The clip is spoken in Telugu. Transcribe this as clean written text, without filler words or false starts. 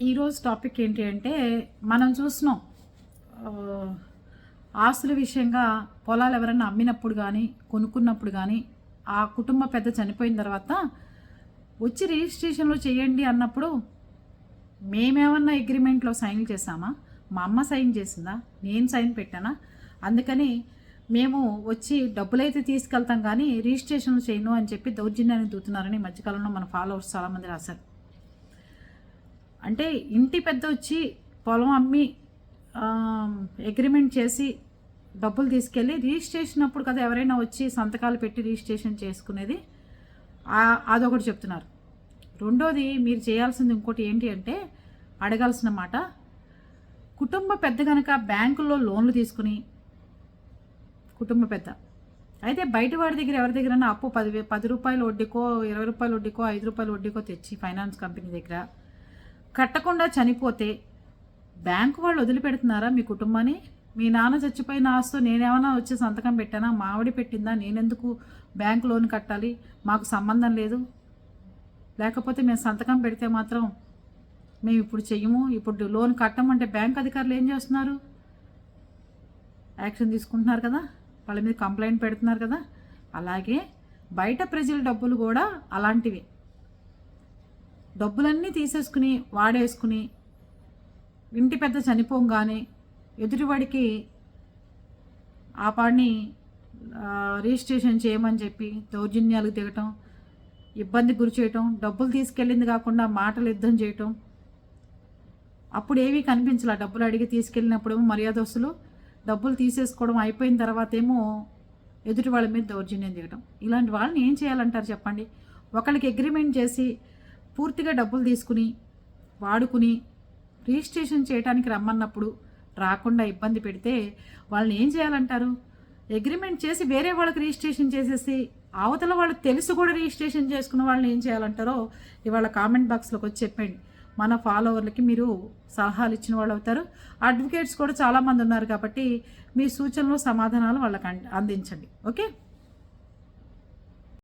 ఈరోజు టాపిక్ ఏంటి అంటే మనం చూస్తున్నాం ఆస్తుల విషయంగా పొలాలు ఎవరైనా అమ్మినప్పుడు కానీ కొనుక్కున్నప్పుడు కానీ ఆ కుటుంబ పెద్ద చనిపోయిన తర్వాత వచ్చి రిజిస్ట్రేషన్లో చేయండి అన్నప్పుడు మేమేమన్నా అగ్రిమెంట్లో సైన్ చేసామా? మా అమ్మ సైన్ చేసిందా? నేను సైన్ పెట్టానా? అందుకని మేము వచ్చి డబ్బులైతే తీసుకెళ్తాం కానీ రిజిస్ట్రేషన్లు చేయను అని చెప్పి దౌర్జన్యాన్ని దూతున్నారని మధ్యకాలంలో మన ఫాలోవర్స్ చాలామంది రాశారు. అంటే ఇంటి పెద్ద వచ్చి పొలం అమ్మి అగ్రిమెంట్ చేసి డబ్బులు తీసుకెళ్ళి రిజిస్ట్రేషన్ అప్పుడు కదా ఎవరైనా వచ్చి సంతకాలు పెట్టి రిజిస్ట్రేషన్ చేసుకునేది. అదొకటి చెప్తున్నారు. రెండోది మీరు చేయాల్సింది ఇంకోటి ఏంటి అంటే అడగాల్సిన మాట, కుటుంబ పెద్ద కనుక బ్యాంకుల్లో లోన్లు తీసుకుని కుటుంబ పెద్ద అయితే బయట వాడి దగ్గర ఎవరి దగ్గర అప్పు 10 రూపాయల వడ్డీకో 20 రూపాయల వడ్డీకో 5 రూపాయల వడ్డీకో తెచ్చి ఫైనాన్స్ కంపెనీ దగ్గర కట్టకుండా చనిపోతే బ్యాంకు వాళ్ళు వదిలిపెడుతున్నారా మీ కుటుంబాన్ని? మీ నాన్న చచ్చిపోయిన ఆస్తో నేనేమన్నా వచ్చి సంతకం పెట్టానా? మా ఆవిడ పెట్టిందా? నేనెందుకు బ్యాంకు లోన్ కట్టాలి? మాకు సంబంధం లేదు. లేకపోతే మేము సంతకం పెడితే మాత్రం మేము ఇప్పుడు చెయ్యము, ఇప్పుడు లోన్ కట్టమంటే బ్యాంక్ అధికారులు ఏం చేస్తున్నారు? యాక్షన్ తీసుకుంటున్నారు కదా, వాళ్ళ మీద కంప్లైంట్ పెడుతున్నారు కదా. అలాగే బయట ప్రజల డబ్బులు కూడా అలాంటివి. డబ్బులన్నీ తీసేసుకుని వాడేసుకుని ఇంటి పెద్ద చనిపోగానే ఎదుటివాడికి ఆ పాడిని రిజిస్ట్రేషన్ చేయమని చెప్పి దౌర్జన్యాలకు దిగటం, ఇబ్బంది గురి చేయటం, డబ్బులు తీసుకెళ్ళింది కాకుండా మాటలు యుద్ధం చేయటం. అప్పుడు ఏమీ కనిపించాల. డబ్బులు అడిగి తీసుకెళ్ళినప్పుడేమో మర్యాదస్తులు, డబ్బులు తీసేసుకోవడం అయిపోయిన తర్వాత ఏమో ఎదుటి వాళ్ళ మీద దౌర్జన్యం దిగటం. ఇలాంటి వాళ్ళని ఏం చేయాలంటారు చెప్పండి? ఒకరికి అగ్రిమెంట్ చేసి పూర్తిగా డబ్బులు తీసుకుని వాడుకుని రిజిస్ట్రేషన్ చేయడానికి రమ్మన్నప్పుడు రాకుండా ఇబ్బంది పెడితే వాళ్ళని ఏం చేయాలంటారు? అగ్రిమెంట్ చేసి వేరే వాళ్ళకి రిజిస్ట్రేషన్ చేసేసి అవతల వాళ్ళు తెలుసు కూడా రిజిస్ట్రేషన్ చేసుకున్న వాళ్ళని ఏం చేయాలంటారో ఇవాళ కామెంట్ బాక్స్లోకి వచ్చి చెప్పండి. మన ఫాలోవర్లకి మీరు సలహాలు ఇచ్చిన వాళ్ళు అవుతారు. అడ్వకేట్స్ కూడా చాలామంది ఉన్నారు కాబట్టి మీ సూచనలు సమాధానాలు వాళ్ళకి అందించండి. ఓకే.